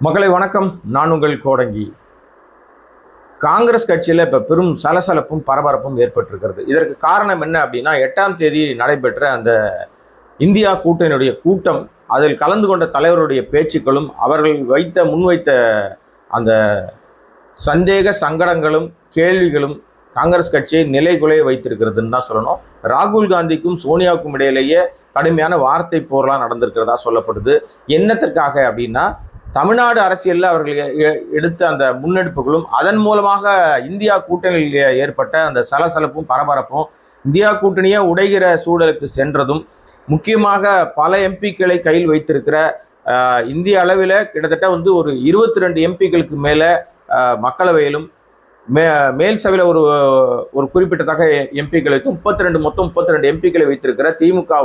மக்களை வணக்கம். நான் உங்கள் கோடங்கி. காங்கிரஸ் கட்சியில் இப்போ பெரும் சலசலப்பும் பரபரப்பும் ஏற்பட்டிருக்கிறது. இதற்கு காரணம் என்ன அப்படின்னா, 8ஆம் தேதி நடைபெற்ற அந்த இந்தியா கூட்டணியுடைய கூட்டம், அதில் கலந்து கொண்ட தலைவருடைய பேச்சுக்களும் அவர்கள் முன்வைத்த அந்த சந்தேக சங்கடங்களும் கேள்விகளும் காங்கிரஸ் கட்சியை நிலைகுலைய வைத்திருக்கிறதுன்னு தான் சொல்லணும். ராகுல் காந்திக்கும் சோனியாவுக்கும் இடையிலேயே கடுமையான வார்த்தை போர்லாம் நடந்திருக்கிறதா சொல்லப்படுது. என்னத்திற்காக அப்படின்னா, தமிழ்நாடு அரசியலில் அவர்கள் எடுத்த அந்த முன்னெடுப்புகளும் அதன் மூலமாக இந்தியா கூட்டணியில் ஏற்பட்ட அந்த சலசலப்பும் பரபரப்பும் இந்தியா கூட்டணியே உடைகிற சூழலுக்கு சென்றதும், முக்கியமாக பல எம்பிக்களை கையில் வைத்திருக்கிற இந்திய அளவில் கிட்டத்தட்ட ஒரு 22 எம்பிக்களுக்கு மேலே மக்களவையிலும் மேல் சபையில் ஒரு குறிப்பிட்டத்தக்க எம்பிக்களை மொத்தம் 32 எம்பிக்களை வைத்திருக்கிற திமுக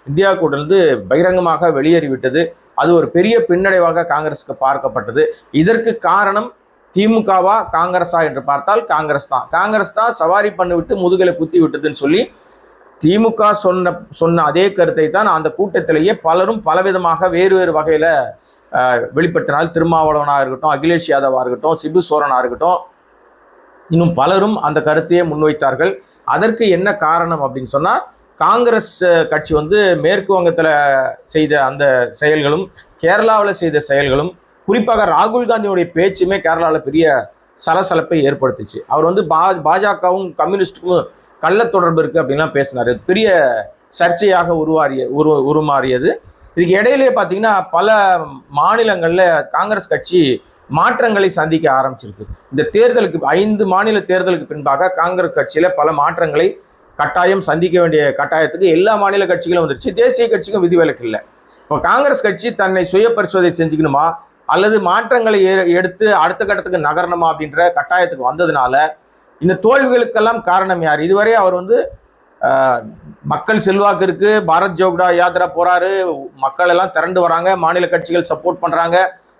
இந்தியா கூட்டணியிலிருந்து பகிரங்கமாக வெளியேறிவிட்டது. அது ஒரு பெரிய பின்னடைவாக காங்கிரஸுக்கு பார்க்கப்பட்டது. இதற்கு காரணம் திமுகவா காங்கிரஸா என்று பார்த்தால் காங்கிரஸ் தான் சவாரி பண்ணிவிட்டு முதுகலை குத்தி விட்டதுன்னு சொல்லி திமுக சொன்ன அதே கருத்தை தான் அந்த கூட்டத்திலேயே பலரும் பலவிதமாக வேறு வகையில் வெளிப்படுத்தினால். திருமாவளவனாக இருக்கட்டும், அகிலேஷ் யாதவாக இருக்கட்டும், சிபு சோரனாக இருக்கட்டும், இன்னும் பலரும் அந்த கருத்தையே முன்வைத்தார்கள். அதற்கு என்ன காரணம் அப்படின்னு சொன்னால், காங்கிரஸ் கட்சி மேற்கு வங்கத்தில் செய்த அந்த செயல்களும் கேரளாவில் செய்த செயல்களும், குறிப்பாக ராகுல் காந்தியுடைய பேச்சுமே கேரளாவில் பெரிய சலசலப்பை ஏற்படுத்துச்சு. அவர் பாஜகவும் கம்யூனிஸ்டுக்கும் கள்ள தொடர்பு இருக்குது அப்படின்லாம் பேசினார். பெரிய சர்ச்சையாக உருமாறியது. இதுக்கு இடையிலே பார்த்தீங்கன்னா, பல மாநிலங்களில் காங்கிரஸ் கட்சி மாற்றங்களை சந்திக்க ஆரம்பிச்சிருக்கு. இந்த தேர்தலுக்கு 5 மாநில தேர்தலுக்கு பின்பாக காங்கிரஸ் கட்சியில் பல மாற்றங்களை கட்டாயம் சந்திக்க வேண்டிய கட்டாயத்துக்கு எல்லா மாநில கட்சிகளும் வந்துருச்சு. தேசிய கட்சிக்கும் விதிவிலக்கு இல்லை. இப்போ காங்கிரஸ் கட்சி தன்னை சுய பரிசோதனை செஞ்சுக்கணுமா அல்லது மாற்றங்களை எடுத்து அடுத்த கட்டத்துக்கு நகரணுமா அப்படின்ற கட்டாயத்துக்கு வந்ததுனால இந்த தோல்விகளுக்கெல்லாம் காரணம் யார்? இதுவரை அவர் மக்கள் செல்வாக்கு இருக்கு, பாரத் ஜோடோ யாத்திரா போறாரு, மக்கள் எல்லாம் திரண்டு வராங்க, மாநில கட்சிகள் சப்போர்ட் பண்றாங்க,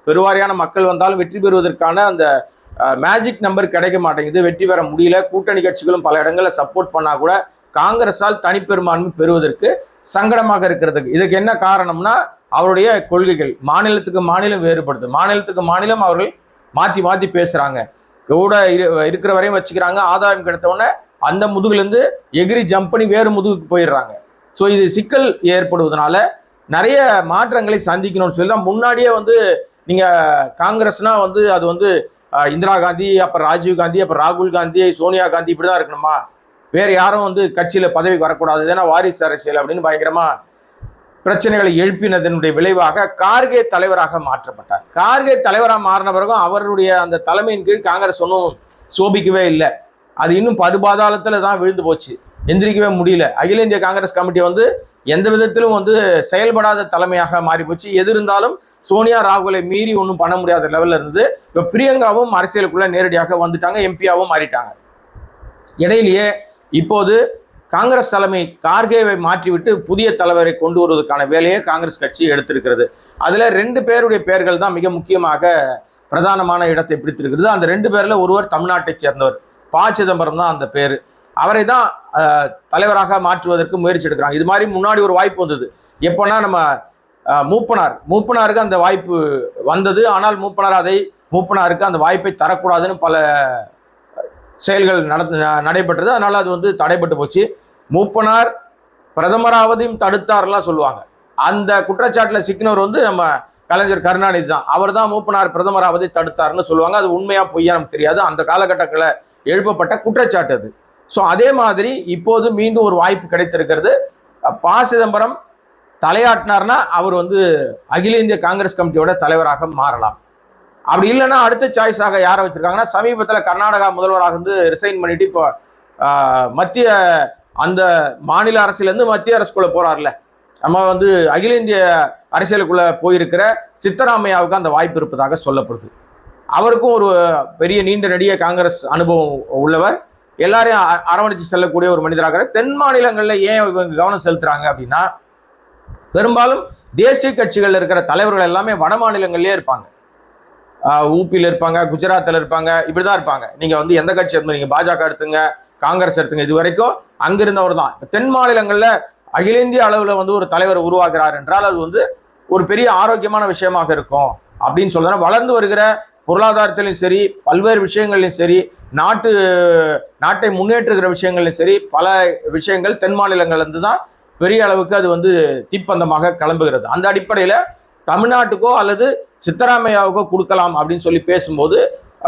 பெருவாரியான மக்கள் வந்தாலும் வெற்றி பெறுவதற்கான அந்த மேஜிக் நம்பர் கிடைக்க மாட்டேங்குது, வெற்றி பெற முடியல. கூட்டணி கட்சிகளும் பல இடங்களில் சப்போர்ட் பண்ணா கூட காங்கிரஸால் தனிப்பெரும்பான்மை பெறுவதற்கு சங்கடமாக இருக்கிறது. இதுக்கு என்ன காரணம்னா, அவருடைய கொள்கைகள் மாநிலத்துக்கு மாநிலம் வேறுபடுது. மாநிலத்துக்கு மாநிலம் அவர்கள் மாற்றி மாற்றி பேசுறாங்க, கூட இருக்கிற வரையும் வச்சுக்கிறாங்க. ஆதாயம் கிடைத்தவொடனே அந்த முதுகுலேருந்து எகிரி ஜம்ப் பண்ணி வேறு முதுகுக்கு போயிடுறாங்க. ஸோ இது சிக்கல் ஏற்படுவதனால நிறைய மாற்றங்களை சந்திக்கணும்னு சொல்லி தான் முன்னாடியே நீங்கள் காங்கிரஸ்னா அது இந்திரா காந்தி, அப்புறம் ராஜீவ் காந்தி, அப்புறம் ராகுல் காந்தி, சோனியா காந்தி, இப்படி தான் இருக்கணுமா, வேறு யாரும் கட்சியில் பதவிக்கு வரக்கூடாது, ஏன்னா வாரிசு அரசியல் அப்படின்னு பயங்கரமாக பிரச்சனைகளை எழுப்பினதனுடைய விளைவாக கார்கே தலைவராக மாற்றப்பட்டார். கார்கே தலைவராக மாறின பிறகும் அவருடைய அந்த தலைமையின் கீழ் காங்கிரஸ் ஒன்றும் சோபிக்கவே இல்லை. அது இன்னும் படுபாதாளத்தில் தான் விழுந்து போச்சு, எந்திரிக்கவே முடியல. அகில இந்திய காங்கிரஸ் கமிட்டி எந்த விதத்திலும் செயல்படாத தலைமையாக மாறி போச்சு. எது இருந்தாலும் சோனியா ராகுலை மீறி ஒன்றும் பண்ண முடியாத லெவலில் இருந்தது. இப்போ பிரியங்காவும் அரசியலுக்குள்ள நேரடியாக வந்துட்டாங்க, எம்பியாவும் மாறிட்டாங்க. இடையிலேயே இப்போது காங்கிரஸ் தலைமை கார்கேவை மாற்றிவிட்டு புதிய தலைவரை கொண்டு வருவதற்கான வேலையை காங்கிரஸ் கட்சி எடுத்திருக்கிறது. அதில் 2 பேருடைய பெயர்கள் தான் மிக முக்கியமாக பிரதானமான இடத்தை பிடித்திருக்கிறது. அந்த 2 பேரில் ஒருவர் தமிழ்நாட்டை சேர்ந்தவர், ப. சிதம்பரம் தான் அந்த பேர். அவரை தான் தலைவராக மாற்றுவதற்கு முயற்சி எடுக்கிறாங்க. இது மாதிரி முன்னாடி ஒரு வாய்ப்பு வந்தது. எப்போனா நம்ம மூப்பனாருக்கு அந்த வாய்ப்பு வந்தது. ஆனால் மூப்பனாருக்கு அந்த வாய்ப்பை தரக்கூடாதுன்னு பல செயல்கள் நடைபெற்றது. அதனால அது தடைபட்டு போச்சு. மூப்பனார் பிரதமராவதையும் தடுத்தார்லாம் சொல்லுவாங்க. அந்த குற்றச்சாட்டில் சிக்கினவர் நம்ம கலைஞர் கருணாநிதி தான். அவர் தான் மூப்பனார் பிரதமராவதை தடுத்தார்னு சொல்லுவாங்க. அது உண்மையா பொய்யா நமக்கு தெரியாது. அந்த காலகட்டத்தில் எழுப்பப்பட்ட குற்றச்சாட்டு அது. ஸோ அதே மாதிரி இப்போது மீண்டும் ஒரு வாய்ப்பு கிடைத்திருக்கிறது. ப. சிதம்பரம் தலையாட்டினார்னா அவர் அகில இந்திய காங்கிரஸ் கமிட்டியோட தலைவராக மாறலாம். அப்படி இல்லைன்னா அடுத்த சாய்ஸாக யாரை வச்சிருக்காங்கன்னா, சமீபத்தில் கர்நாடகா முதல்வராக ரிசைன் பண்ணிட்டு இப்போ மத்திய அந்த மாநில அரசியலேருந்து மத்திய அரசுக்குள்ள போறாருல, நம்ம அகில இந்திய அரசியலுக்குள்ள போயிருக்கிற சித்தராமையாவுக்கு அந்த வாய்ப்பு இருப்பதாக சொல்லப்படுது. அவருக்கும் ஒரு பெரிய நீண்ட நெடிய காங்கிரஸ் அனுபவம் உள்ளவர், எல்லாரையும் அரவணைச்சு செல்லக்கூடிய ஒரு மனிதராக. தென் மாநிலங்களில் ஏன் இவங்க கவனம் செலுத்துறாங்க அப்படின்னா, பெரும்பாலும் தேசிய கட்சிகள் இருக்கிற தலைவர்கள் எல்லாமே வட மாநிலங்கள்லேயே இருப்பாங்க. ஊபியில் இருப்பாங்க, குஜராத்தில் இருப்பாங்க, இப்படிதான் இருப்பாங்க. நீங்க எந்த கட்சி இருந்து நீங்க பாஜக எடுத்துங்க, காங்கிரஸ் எடுத்துங்க, இது வரைக்கும் அங்கிருந்தவர் தான். தென் மாநிலங்களில் அகில இந்திய அளவில் ஒரு தலைவர் உருவாக்குறார் என்றால் அது ஒரு பெரிய ஆரோக்கியமான விஷயமாக இருக்கும். அப்படின்னு சொல்றேன். வளர்ந்து வருகிற பொருளாதாரத்திலும் சரி, பல்வேறு விஷயங்கள்லையும் சரி, நாட்டை முன்னேற்றுகிற விஷயங்கள்லையும் சரி, பல விஷயங்கள் தென் மாநிலங்கள் இருந்து தான் பெரிய அளவுக்கு அது வந்து தீப்பந்தமாக கிளம்புகிறது. அந்த அடிப்படையில தமிழ்நாட்டுக்கோ அல்லது சித்தராமையாவுக்கோ கொடுக்கலாம் அப்படின்னு சொல்லி பேசும்போது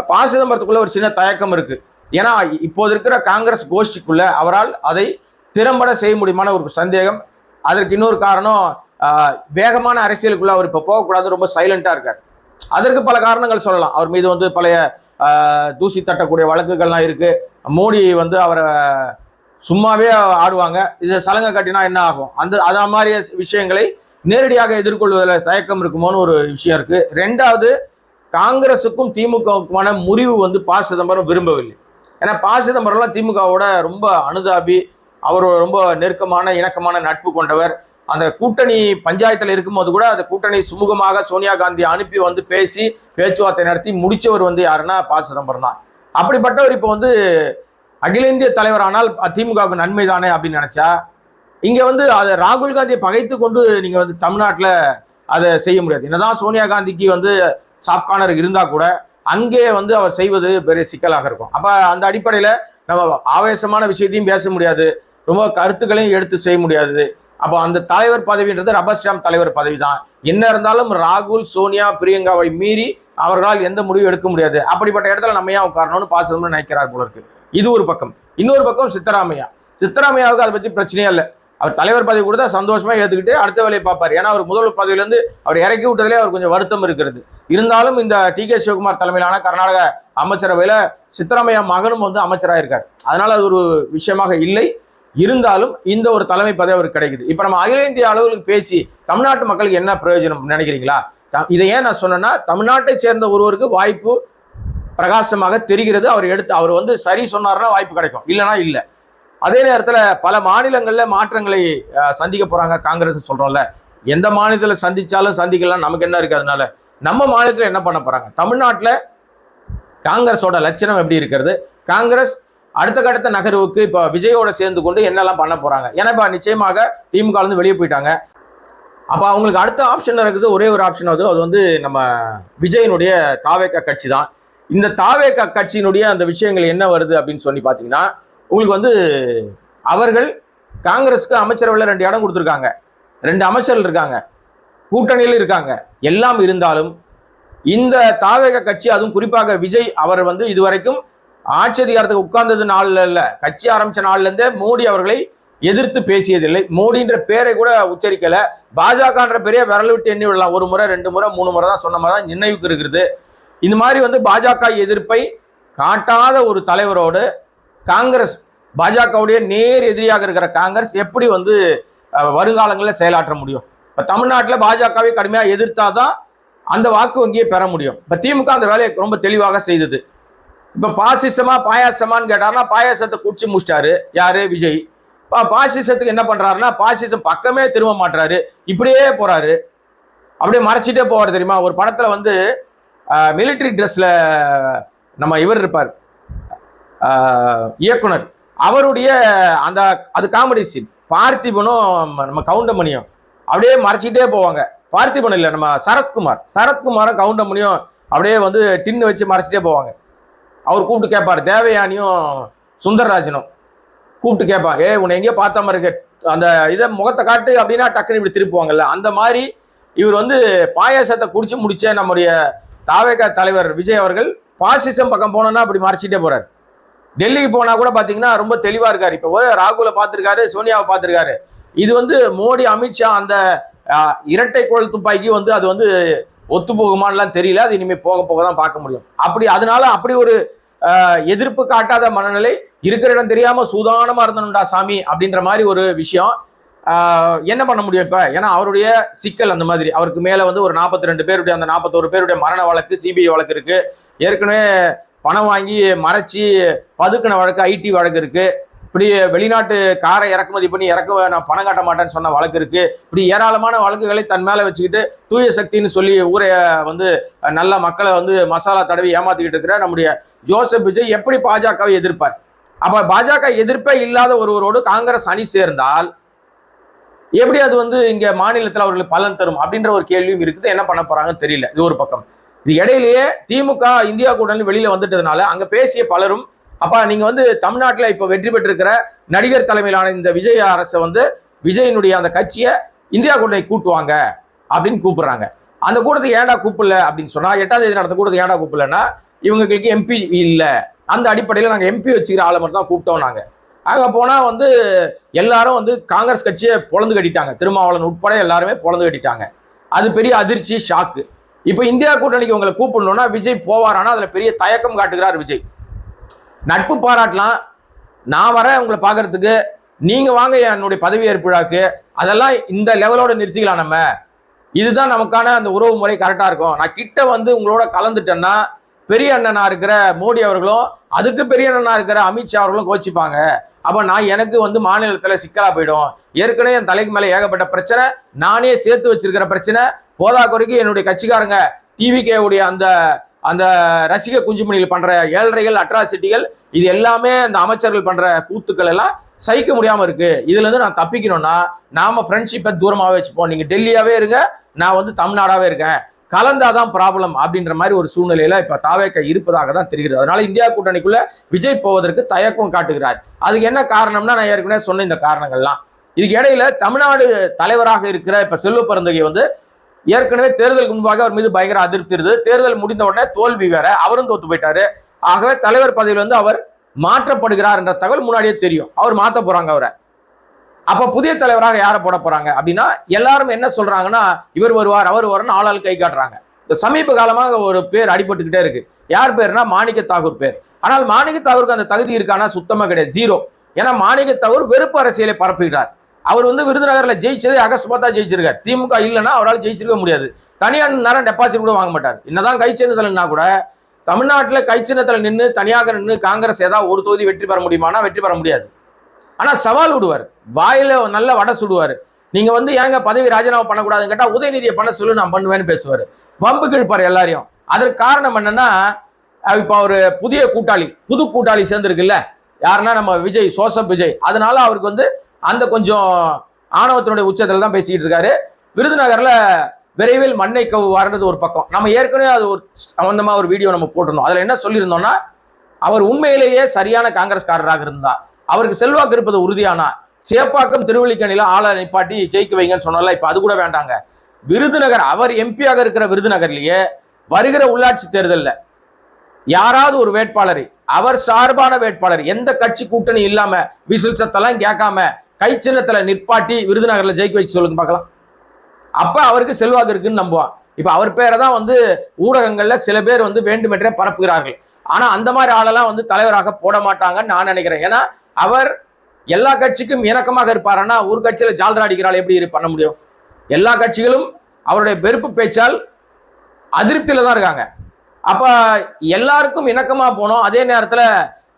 ப. சிதம்பரத்துக்குள்ள ஒரு சின்ன தயக்கம் இருக்கு. ஏன்னா இப்போது இருக்கிற காங்கிரஸ் கோஷ்டிக்குள்ள அவரால் அதை திறம்பட செய்ய முடியுமான ஒரு சந்தேகம். அதற்கு இன்னொரு காரணம், வேகமான அரசியலுக்குள்ள அவர் இப்போ போகக்கூடாது, ரொம்ப சைலண்டா இருக்கார். அதற்கு பல காரணங்கள் சொல்லலாம். அவர் மீது வந்து பழைய தூசி தட்டக்கூடிய வழக்குகள்லாம் இருக்கு. மோடி வந்து அவரை சும்மாவே ஆடுவாங்க, இது சலங்கை கட்டினா என்ன ஆகும், அந்த மாதிரி விஷயங்களை நேரடியாக எதிர்கொள்வதில் தயக்கம் இருக்குமோன்னு ஒரு விஷயம் இருக்கு. ரெண்டாவது, காங்கிரசுக்கும் திமுகவுக்குமான முறிவு வந்து ப. சிதம்பரம் விரும்பவில்லை. ஏன்னா ப. சிதம்பரம்லாம் திமுகவோட ரொம்ப அனுதாபி, அவர் ரொம்ப நெருக்கமான இணக்கமான நட்பு கொண்டவர். அந்த கூட்டணி பஞ்சாயத்தில் இருக்கும்போது கூட அந்த கூட்டணி சுமூகமாக சோனியா காந்தி அனுப்பி வந்து பேசி பேச்சுவார்த்தை நடத்தி முடிச்சவர் வந்து யாருன்னா ப. சிதம்பரம் தான். அப்படிப்பட்டவர் இப்போ வந்து அகில இந்திய தலைவரானால் திமுகவுக்கு நன்மை தானே அப்படின்னு நினைச்சா, இங்க வந்து அதை ராகுல் காந்தியை பகைத்து கொண்டு நீங்க வந்து தமிழ்நாட்டில் அதை செய்ய முடியாது. என்னதான் சோனியா காந்திக்கு வந்து சாஃப்ட் கார்னர் இருந்தா கூட அங்கே வந்து அவர் செய்வது பெரிய சிக்கலாக இருக்கும். அப்ப அந்த அடிப்படையில நம்ம ஆவேசமான விஷயத்தையும் பேச முடியாது, ரொம்ப கருத்துக்களையும் எடுத்து செய்ய முடியாது. அப்போ அந்த தலைவர் பதவின்றது ரப்பர் ஸ்டாம்ப் தலைவர் பதவி தான். என்ன இருந்தாலும் ராகுல், சோனியா, பிரியங்காவை மீறி அவர்களால் எந்த முடிவும் எடுக்க முடியாது. அப்படிப்பட்ட இடத்துல நம்ம ஏன் உட்காரணும்னு ப. சிதம்பரம் நினைக்கிறார் போல இருக்கு. இது ஒரு பக்கம். இன்னொரு பக்கம் சித்தராமையாவுக்கு அதை பத்தி பிரச்சனையே இல்லை. அவர் தலைவர் பதவி கொடுத்தா சந்தோஷமா ஏத்துக்கிட்டு அடுத்த வேலையை பார்ப்பார். ஏன்னா அவர் முதல்வர் பதவியிலிருந்து அவர் இறக்கி விட்டதிலே அவர் கொஞ்சம் வருத்தம் இருக்கிறது. இருந்தாலும் இந்த டி.கே. சிவகுமார் தலைமையிலான கர்நாடக அமைச்சரவையில சித்தராமையா மகனும் வந்து அமைச்சராக இருக்கார். அதனால அது ஒரு விஷயமாக இல்லை. இருந்தாலும் இந்த ஒரு தலைமை பதவி அவருக்கு கிடைக்குது. இப்ப நம்ம அகில இந்திய அளவுக்கு பேசி தமிழ்நாட்டு மக்களுக்கு என்ன பிரயோஜனம் நினைக்கிறீங்களா? இதை ஏன் நான் சொன்னேன்னா, தமிழ்நாட்டை சேர்ந்த ஒருவருக்கு வாய்ப்பு பிரகாசமாக தெரிகிறது. அவர் வந்து சரி சொன்னார்னா வாய்ப்பு கிடைக்கும், இல்லைன்னா இல்லை. அதே நேரத்தில் பல மாநிலங்கள்ல மாற்றங்களை சந்திக்க போறாங்க காங்கிரஸ் சொல்றோம்ல. எந்த மாநிலத்தில் சந்திச்சாலும் சந்திக்கலாம், நமக்கு என்ன இருக்கு? அதனால நம்ம மாநிலத்தில் என்ன பண்ண போறாங்க? தமிழ்நாட்டில் காங்கிரஸோட லட்சணம் எப்படி இருக்கிறது? காங்கிரஸ் அடுத்த கட்ட நகர்வுக்கு இப்போ விஜயோட சேர்ந்து கொண்டு என்னெல்லாம் பண்ண போறாங்க? ஏன்னா இப்போ நிச்சயமாக திமுக இருந்து வெளியே போயிட்டாங்க. அப்போ அவங்களுக்கு அடுத்த ஆப்ஷன் இருக்குது, ஒரே ஒரு ஆப்ஷன். அது வந்து நம்ம விஜயனுடைய தாவேக கட்சி தான். இந்த தாவேக கட்சியினுடைய அந்த விஷயங்கள் என்ன வருது அப்படின்னு சொல்லி பார்த்தீங்கன்னா, உங்களுக்கு வந்து அவர்கள் காங்கிரஸுக்கு அமைச்சரவையில் 2 இடம் கொடுத்துருக்காங்க, 2 அமைச்சர்கள் இருக்காங்க, கூட்டணியில் இருக்காங்க. எல்லாம் இருந்தாலும் இந்த தாவேக கட்சி, அதுவும் குறிப்பாக விஜய் அவர் வந்து இதுவரைக்கும் ஆட்சி அதிகாரத்துக்கு உட்கார்ந்தது நாள்ல இல்ல, கட்சி ஆரம்பிச்ச நாள்ல இருந்தே மோடி அவர்களை எதிர்த்து பேசியதில்லை. மோடின்ற பேரை கூட உச்சரிக்கல. பாஜகன்ற பெரிய விரல் விட்டு எண்ணி விடலாம், 1 முறை 2 முறை 3 முறை தான் சொன்ன மாதிரி தான் நினைவுக்கு இருக்கிறது. இந்த மாதிரி வந்து பாஜக எதிர்ப்பை காட்டாத ஒரு தலைவரோடு காங்கிரஸ், பாஜகவுடைய நேர் எதிரியாக இருக்கிற காங்கிரஸ் எப்படி வந்து வருங்காலங்களில் செயலாற்ற முடியும்? இப்ப தமிழ்நாட்டில் பாஜகவை கடுமையாக எதிர்த்தாதான் அந்த வாக்கு வங்கியை பெற முடியும். இப்ப திமுக அந்த வேலையை ரொம்ப தெளிவாக செய்தது. இப்ப பாசிசமா பாயாசமான்னு கேட்டாருன்னா பாயாசத்தை குடிச்சு முடிச்சிட்டாரு யாரு? விஜய். பாசிசத்துக்கு என்ன பண்றாருன்னா, பாசிசம் பக்கமே திரும்ப மாட்டாரு, இப்படியே போறாரு, அப்படியே மறைச்சிட்டே போவார். தெரியுமா, ஒரு படத்துல வந்து மிலிட்டரி ட்ரெஸ்ல நம்ம இவர் இருப்பார், இயக்குனர், அவருடைய அந்த அது காமெடி சீன். பார்த்திபனும் நம்ம கவுண்டமணியும் அப்படியே மறைச்சிட்டே போவாங்க. பார்த்திபன் இல்லை, நம்ம சரத்குமாரும் கவுண்டமணியும் அப்படியே வந்து டின்னு வச்சு மறைச்சிட்டே போவாங்க. அவர் கூப்பிட்டு கேட்பார், தேவயானியும் சுந்தரராஜனும் கூப்பிட்டு கேட்பாங்க, உன்னை எங்கேயோ பார்த்த மாதிரி இருக்கு, அந்த இதை முகத்தை காட்டு அப்படின்னா டக்குன்னு இப்படி திருப்புவாங்கல்ல. அந்த மாதிரி இவர் வந்து பாயாசத்தை குடிச்சு முடிச்ச நம்முடைய தாவேக தலைவர் விஜய் அவர்கள் பாசிசம் பக்கம் போனோம்னா அப்படி மறைச்சிட்டே போறாரு. டெல்லிக்கு போனா கூட பாத்தீங்கன்னா ரொம்ப தெளிவா இருக்காரு. இப்போ ராகுலை பார்த்திருக்காரு, சோனியாவை பார்த்திருக்காரு. இது வந்து மோடி, அமித்ஷா அந்த இரட்டை குழல் துப்பாக்கி வந்து அது வந்து ஒத்து போகுமான்லாம் தெரியல. அது இனிமே போக போக தான் பார்க்க முடியும். அதனால அப்படி ஒரு எதிர்ப்பு காட்டாத மனநிலை, இருக்கிற இடம் தெரியாம சூதானமா இருந்தனுண்டா சாமி அப்படின்ற மாதிரி ஒரு விஷயம். என்ன பண்ண முடியும் இப்ப? ஏன்னா அவருடைய சிக்கல் அந்த மாதிரி. அவருக்கு மேல வந்து ஒரு 42 பேருடைய, அந்த 41 பேருடைய மரண வழக்கு, சிபிஐ வழக்கு இருக்கு. ஏற்கனவே பணம் வாங்கி மறைச்சி பதுக்கின வழக்கு, ஐடி வழக்கு இருக்கு. இப்படி வெளிநாட்டு காரை இறக்குமதி பண்ணி நான் பணம் காட்ட மாட்டேன்னு சொன்ன வழக்கு இருக்கு. இப்படி ஏராளமான வழக்குகளை தன் மேல வச்சுக்கிட்டு தூய சக்தின்னு சொல்லி ஊரை வந்து நல்ல மக்களை வந்து மசாலா தடவி ஏமாத்திக்கிட்டு இருக்கிற நம்முடைய ஜோசப் விஜய் எப்படி பாஜகவை எதிர்ப்பார்? அப்ப பாஜக எதிர்ப்பே இல்லாத ஒருவரோடு காங்கிரஸ் அணி சேர்ந்தால் எப்படி அது வந்து இங்க மாநிலத்தில் அவர்களுக்கு பலன் தரும் அப்படின்ற ஒரு கேள்வியும் இருக்குது. என்ன பண்ண போறாங்கன்னு தெரியல. இது ஒரு பக்கம். இது இடையிலேயே திமுக இந்தியா கூட்டணி வெளியில வந்துட்டதுனால அங்க பேசிய பலரும் அப்ப நீங்க வந்து தமிழ்நாட்டில் இப்ப வெற்றி பெற்றிருக்கிற நடிகர் தலைமையிலான இந்த விஜய் அரசை வந்து விஜயனுடைய அந்த கட்சியை இந்தியா கூட்டணி கூட்டுவாங்க அப்படின்னு கூப்பிடுறாங்க. அந்த கூட்டத்துக்கு ஏன்டா கூப்பிடல அப்படின்னு சொன்னா 8ஆம் தேதி நடந்த கூட்டத்துக்கு ஏன்டா கூப்பிடலன்னா இவங்களுக்கு எம்பி இல்ல, அந்த அடிப்படையில் நாங்க எம்பி வச்சுக்கிற ஆளை மட்டும் தான் கூப்பிட்டோம். நாங்க அங்க போனா வந்து எல்லாரும் வந்து காங்கிரஸ் கட்சியை பொழந்து கட்டிட்டாங்க. திருமாவளவன் உட்பட எல்லாருமே பொழந்து கட்டிட்டாங்க. அது பெரிய அதிர்ச்சி, ஷாக்கு. இப்ப இந்தியா கூட்டணிக்கு உங்களை கூப்பிடணும்னா விஜய் போவாரானா அதுல பெரிய தயக்கம் காட்டுகிறார் விஜய். நட்பு பாராட்டலாம், நான் வரேன் உங்களை பாக்குறதுக்கு, நீங்க வாங்க என்னுடைய பதவியேற்பு விழாக்கு, அதெல்லாம் இந்த லெவலோட நிறுத்திக்கலாம். நம்ம இதுதான் நமக்கான அந்த உறவு முறை கரெக்டா இருக்கும். நான் கிட்ட வந்து உங்களோட கலந்துட்டேன்னா பெரிய அண்ணனா இருக்கிற மோடி அவர்களும் அதுக்கு பெரிய அண்ணனா இருக்கிற அமித்ஷா அவர்களும் கோச்சிப்பாங்க. அப்ப நான் எனக்கு வந்து மாநிலத்துல சிக்கலா போயிடும். ஏற்கனவே என் தலைக்கு மேல ஏகப்பட்ட பிரச்சனை, நானே சேர்த்து வச்சிருக்கிற பிரச்சனை, போதா குறைக்கு என்னுடைய கட்சிக்காரங்க டிவிகே உடைய அந்த அந்த ரசிக குஞ்சுமணிகள் பண்ற ஏழ்றைகள், அட்ராசிட்டிகள், இது எல்லாமே அந்த அமைச்சர்கள் பண்ற கூத்துக்கள் எல்லாம் சகிக்க முடியாம இருக்கு. இதுல இருந்து நான் தப்பிக்கணும்னா நாம ஃப்ரெண்ட்ஷிப்பை தூரமாவே வச்சுப்போம். நீங்க டெல்லியாவே இருங்க, நான் வந்து தமிழ்நாடாவே இருக்கேன், கலந்தாதான் ப்ராப்ளம் அப்படின்ற மாதிரி ஒரு சூழ்நிலையில இப்ப தாவேக இருப்பதாக தான் தெரிகிறது. அதனால இந்தியா கூட்டணிக்குள்ள விஜய் போவதற்கு தயக்கம் காட்டுகிறார். அதுக்கு என்ன காரணம்னா நான் ஏற்கனவே சொன்ன இந்த காரணங்கள்லாம். இதுக்கு இடையில தமிழ்நாடு தலைவராக இருக்கிற இப்ப செல்வ பெருந்தகை வந்து ஏற்கனவே தேர்தலுக்கு முன்பாக அவர் மீது பயங்கர அதிருப்தி இருந்தது. தேர்தல் முடிந்த உடனே தோல்வி வேற, அவரும் தோத்து போயிட்டாரு. ஆகவே தலைவர் பதவியில் வந்து அவர் மாற்றப்படுகிறார் என்ற தகவல் முன்னாடியே தெரியும். அவர் மாத்த போறாங்க அவரை. அப்ப புதிய தலைவராக யாரை போட போறாங்க அப்படின்னா எல்லாரும் என்ன சொல்றாங்கன்னா இவர் வருவார் அவர் வருவார்னு ஆளால் கை காட்டுறாங்க. சமீப காலமாக ஒரு பேர் அடிபட்டுக்கிட்டே இருக்கு. யார் பேருனா மாணிக்க தாகூர் பேர். ஆனால் மாணிக்க தாகூருக்கு அந்த தகுதி இருக்கானா சுத்தமா கிடையாது, ஜீரோ. ஏன்னா மாணிக்க தாகூர் வெறுப்பு அரசியலை பரப்புகிறார். அவர் வந்து விருதுநகர்ல ஜெயிச்சது அகஸ்மாத்தா ஜெயிச்சிருக்காரு. திமுக இல்லைன்னா அவரால் ஜெயிச்சிருக்க முடியாது. தனியார் நேரம் டெபாசிட் கூட வாங்க மாட்டார். என்னதான் கை சின்னத்துல கூட தமிழ்நாட்டில் கை சின்னத்துல நின்று தனியாக நின்று காங்கிரஸ் ஏதாவது ஒரு தொகுதி வெற்றி பெற முடியுமானா வெற்றி பெற முடியாது. ஆனா சவால் விடுவார், வாயில நல்ல வடை சுடுவார். நீங்க வந்து ஏங்க பதவி ராஜினாமா பண்ணக்கூடாதுன்னு கேட்டா உதயநிதியை பண்ண சொல்லு நான் பண்ணுவேன்னு பேசுவார். வம்பு கிழப்பார் எல்லாரையும். அதற்கு காரணம் என்னன்னா இப்ப ஒரு புதிய கூட்டாளி, புது கூட்டாளி சேர்ந்திருக்குல்ல, யாருன்னா நம்ம விஜய், சோசப் விஜய். அதனால அவருக்கு வந்து அந்த கொஞ்சம் ஆணவத்தினுடைய உச்சத்தில் தான் பேசிக்கிட்டு இருக்காரு. விருதுநகர்ல விரைவில் மண்ணை கவுவார்ன்றது ஒரு பக்கம். நம்ம ஏற்கனவே அது ஒரு சம்பந்தமா ஒரு வீடியோ நம்ம போட்டிருந்தோம். அதுல என்ன சொல்லியிருந்தோம்னா அவர் உண்மையிலேயே சரியான காங்கிரஸ்காரராக இருந்தா, அவருக்கு செல்வாக்கு இருப்பது உறுதியானா சேப்பாக்கம் திருவள்ளிக்கணில ஆளை நிப்பாட்டி ஜெயிக்க வைங்கன்னு சொன்னால இப்ப அது கூட வேண்டாங்க. விருதுநகர் அவர் எம்பியாக இருக்கிற விருதுநகர்லயே வருகிற உள்ளாட்சி தேர்தலில் யாராவது ஒரு வேட்பாளரை, அவர் சார்பான வேட்பாளர், எந்த கட்சி கூட்டணி இல்லாம விசில் சத்தெல்லாம் கேட்காம கை சின்னத்துல நிற்பாட்டி விருதுநகர்ல ஜெயிக்க வச்சு சொல்லுங்க பார்க்கலாம். அப்ப அவருக்கு செல்வாக்கு இருக்குன்னு நம்புவான். இப்ப அவர் பேரை தான் வந்து ஊடகங்கள்ல சில பேர் வந்து வேண்டுமென்றே பரப்புகிறார்கள். ஆனா அந்த மாதிரி ஆளெல்லாம் வந்து தலைவராக போட மாட்டாங்கன்னு நான் நினைக்கிறேன். ஏன்னா அவர் எல்லா கட்சிக்கும் இணக்கமாக இருப்பாருன்னா ஒரு கட்சியில ஜால்ரா அடிக்கிறாள் எப்படி பண்ண முடியும்? எல்லா கட்சிகளும் அவருடைய வெறுப்பு பேச்சால் அதிருப்தியில தான் இருக்காங்க. அப்ப எல்லாருக்கும் இணக்கமா போனோம். அதே நேரத்துல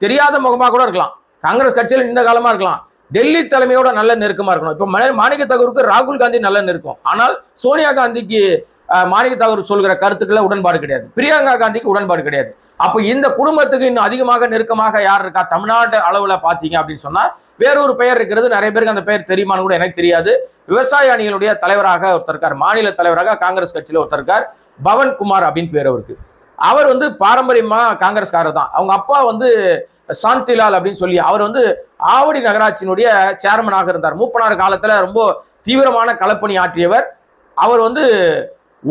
தெரியாத முகமா கூட இருக்கலாம், காங்கிரஸ் கட்சியில் நீண்ட காலமா இருக்கலாம், டெல்லி தலைமையோட நல்ல நெருக்கமா இருக்கணும். இப்ப மாணிக்க தாகூருக்கு ராகுல் காந்தி நல்ல நெருக்கம், ஆனால் சோனியா காந்திக்கு மாணிக்க தாகூர் சொல்கிற கருத்துக்களை உடன்பாடு கிடையாது, பிரியங்கா காந்திக்கு உடன்பாடு கிடையாது. அப்ப இந்த குடும்பத்துக்கு இன்னும் அதிகமாக நெருக்கமாக யார் இருக்கா தமிழ்நாட்டு அளவுல பாத்தீங்க அப்படின்னு சொன்னா வேறொரு பெயர் இருக்கிறது. நிறைய பேருக்கு அந்த பெயர் தெரியுமான்னு கூட எனக்கு தெரியாது. விவசாய அணிகளுடைய தலைவராக ஒருத்தர் இருக்கார், மாநில தலைவராக காங்கிரஸ் கட்சியில ஒருத்தர் இருக்கார், பவன் குமார் அப்படின்னு பேர் அவருக்கு. அவர் வந்து பாரம்பரியமா காங்கிரஸ்காரர் தான். அவங்க அப்பா வந்து சாந்திலால் அப்படின்னு சொல்லி அவர் வந்து ஆவடி நகராட்சியினுடைய சேர்மனாக இருந்தார். மூப்பனார் காலத்துல ரொம்ப தீவிரமான களப்பணி ஆற்றியவர். அவர் வந்து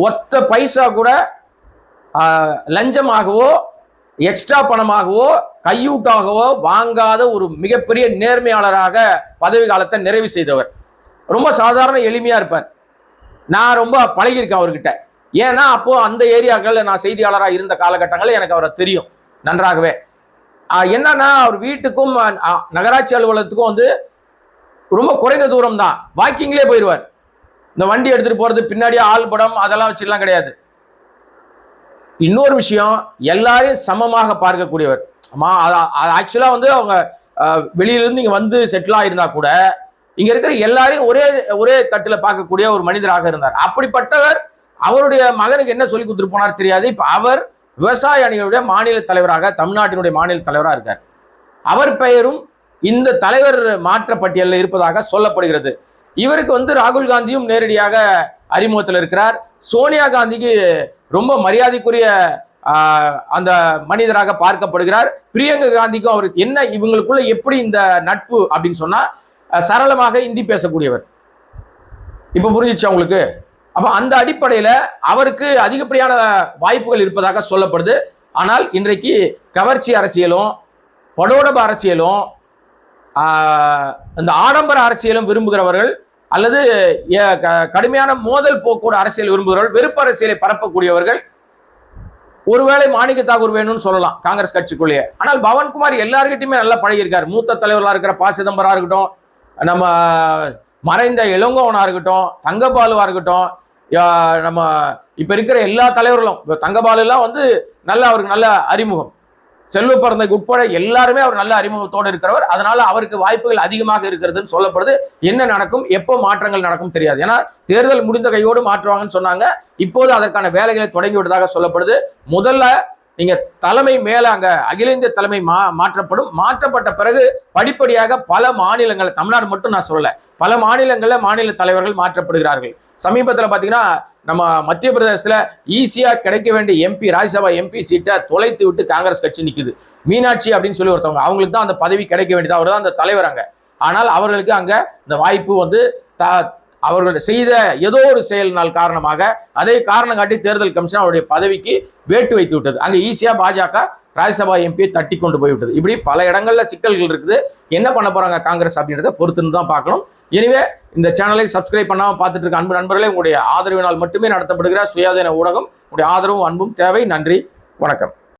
ஒத்த பைசா கூட லஞ்சமாகவோ எக்ஸ்ட்ரா பணமாகவோ கையூட்டாகவோ வாங்காத ஒரு மிகப்பெரிய நேர்மையாளராக பதவி காலத்தை நிறைவு செய்தவர். ரொம்ப சாதாரண எளிமையா இருப்பார். நான் ரொம்ப பழகியிருக்கேன் அவர்கிட்ட. ஏன்னா அப்போ அந்த ஏரியாக்களில் நான் செய்தியாளராக இருந்த காலகட்டங்களில் எனக்கு அவரை தெரியும் நன்றாகவே. என்னன்னா அவர் வீட்டுக்கும் நகராட்சி அலுவலகத்துக்கும் வந்து ரொம்ப குறைந்த தூரம் தான், வாக்கிங்லேயே போயிடுவார். இந்த வண்டி எடுத்துட்டு போறது பின்னாடியே ஆள் படம் அதெல்லாம் வச்சுலாம் கிடையாது. இன்னொரு விஷயம், எல்லாரையும் சமமாக பார்க்கக்கூடியவர். ஆக்சுவலா வந்து அவங்க வெளியிலிருந்து இங்க வந்து செட்டில் ஆயிருந்தா கூட இங்க இருக்கிற எல்லாரையும் ஒரே ஒரே தட்டுல பார்க்கக்கூடிய ஒரு மனிதராக இருந்தார். அப்படிப்பட்டவர் அவருடைய மகனுக்கு என்ன சொல்லி கொடுத்துட்டு போனார் தெரியாது. இப்ப அவர் விவசாய அணிகளுடைய மாநில தலைவராக, தமிழ்நாட்டினுடைய மாநில தலைவராக இருக்கார். அவர் பெயரும் இந்த தலைவர் மாற்ற பட்டியலில் இருப்பதாக சொல்லப்படுகிறது. இவருக்கு வந்து ராகுல் காந்தியும் நேரடியாக அறிமுகத்தில் இருக்கிறார். சோனியா காந்திக்கு ரொம்ப மரியாதைக்குரிய அந்த மனிதராக பார்க்கப்படுகிறார். பிரியங்கா காந்திக்கும் அவருக்கு என்ன, இவங்களுக்குள்ள எப்படி இந்த நட்பு அப்படின்னு சொன்னா, சரளமாக இந்தி பேசக்கூடியவர். இப்ப புரிஞ்சிச்சு அவங்களுக்கு. அப்ப அந்த அடிப்படையில அவருக்கு அதிகப்படியான வாய்ப்புகள் இருப்பதாக சொல்லப்படுது. ஆனால் இன்றைக்கு கவர்ச்சி அரசியலும் படோடப அரசியலும் இந்த ஆடம்பர அரசியலும் விரும்புகிறவர்கள் அல்லது கடுமையான மோதல் போக்கோட அரசியல் விரும்புகிறவர்கள், வெறுப்பு அரசியலை பரப்பக்கூடியவர்கள் ஒருவேளை மாணிக்க தாகூர் வேணும்னு சொல்லலாம் காங்கிரஸ் கட்சிக்குள்ளேயே. ஆனால் பவன்குமார் எல்லார்கிட்டையுமே நல்லா பழகியிருக்காரு. மூத்த தலைவர்களாக இருக்கிற ப. சிதம்பரா இருக்கட்டும், நம்ம மறைந்த இளங்கோவனா இருக்கட்டும், தங்கபாலுவா இருக்கட்டும், நம்ம இப்ப இருக்கிற எல்லா தலைவர்களும், தங்கபாலு எல்லாம் வந்து நல்ல அவருக்கு நல்ல அறிமுகம், செல்வ பிறந்தைக்கு உட்பட எல்லாருமே அவர் நல்ல அறிமுகத்தோடு இருக்கிறவர். அதனால அவருக்கு வாய்ப்புகள் அதிகமாக இருக்கிறதுன்னு சொல்லப்படுது. என்ன நடக்கும், எப்போ மாற்றங்கள் நடக்கும் தெரியாது. ஏன்னா தேர்தல் முடிந்த கையோடு மாற்றுவாங்கன்னு சொன்னாங்க. இப்போது அதற்கான வேலைகளை தொடங்கி விட்டதாக சொல்லப்படுது. முதல்ல நீங்க தலைமை மேல அங்க அகில இந்திய தலைமை மாற்றப்படும். மாற்றப்பட்ட பிறகு படிப்படியாக பல மாநிலங்கள், தமிழ்நாடு மட்டும் நான் சொல்லல, பல மாநிலங்கள்ல மாநில தலைவர்கள் மாற்றப்படுகிறார்கள். சமீபத்தில் பாத்தீங்கன்னா நம்ம மத்திய பிரதேசத்துல ஈஸியா கிடைக்க வேண்டிய எம்பி, ராஜ்யசபா எம்பி சீட்டை தொலைத்து விட்டு காங்கிரஸ் கட்சி நிக்குது. மீனாட்சி அப்படின்னு சொல்லி ஒருத்தவங்க, அவங்களுக்கு தான் அந்த பதவி கிடைக்க வேண்டியது, அவர் தான் அந்த தலைவர் அங்க. ஆனால் அவர்களுக்கு அங்க இந்த வாய்ப்பு வந்து அவர்கள் செய்த ஏதோ ஒரு செயலினால் காரணமாக அதை காரணம் காட்டி தேர்தல் கமிஷன் அவருடைய பதவிக்கு வேட்டு வைத்து விட்டது. அங்க ஈஸியா பாஜக ராஜ்யசபா எம்பியை தட்டி கொண்டு போய்விட்டது. இப்படி பல இடங்கள்ல சிக்கல்கள் இருக்குது. என்ன பண்ண போறாங்க காங்கிரஸ் அப்படின்றத பொறுத்துன்னு தான் பார்க்கணும். எனவே இந்த சேனலை சப்ஸ்கிரைப் பண்ணாமல் பார்த்துட்டு இருக்க அன்பு நண்பர்களே, உங்களுடைய ஆதரவினால் மட்டுமே நடத்தப்படுகிற சுயாதீன ஊடகம். உங்களுடைய ஆதரவும் அன்பும் தேவை. நன்றி, வணக்கம்.